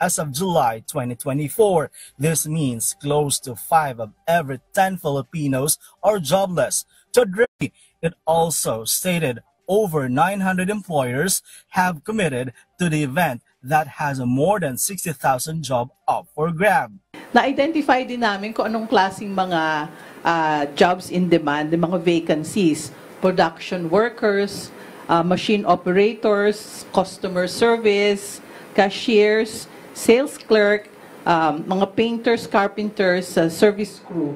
as of July 2024. This means close to 5 of every 10 Filipinos are jobless. To address it also stated over 900 employers have committed to the event that has more than 60,000 jobs up for grab. Na-identify din namin kung anong klaseng mga jobs in demand, mga vacancies, production workers, machine operators, customer service, cashiers, sales clerk, mga painters, carpenters, service crew.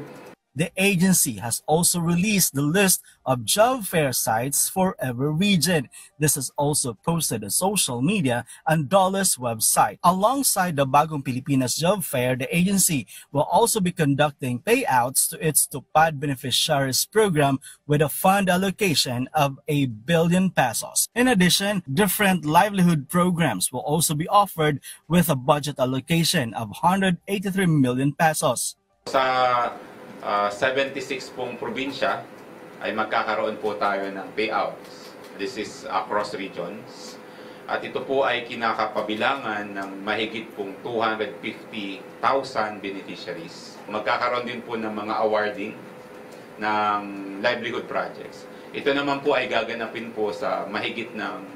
The agency has also released the list of job fair sites for every region. This is also posted on social media and DOLE's website. Alongside the Bagong Pilipinas Job Fair, the agency will also be conducting payouts to its TUPAD beneficiaries program with a fund allocation of 1 billion pesos. In addition, different livelihood programs will also be offered with a budget allocation of 183 million pesos. Sa 76 pong probinsya ay magkakaroon po tayo ng payouts. This is across regions. At ito po ay kinakapabilangan ng mahigit pong 250,000 beneficiaries. Magkakaroon din po ng mga awarding ng livelihood projects. Ito naman po ay gaganapin po sa mahigit ng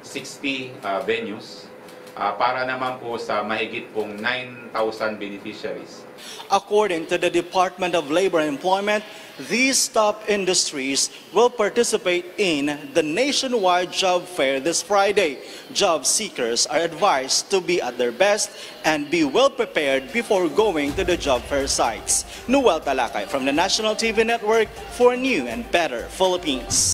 60 venues para naman po sa mahigit pong 9,000 beneficiaries. According to the Department of Labor and Employment, these top industries will participate in the nationwide job fair this Friday. Job seekers are advised to be at their best and be well prepared before going to the job fair sites. Noel Talakay from the National TV Network for New and Better Philippines.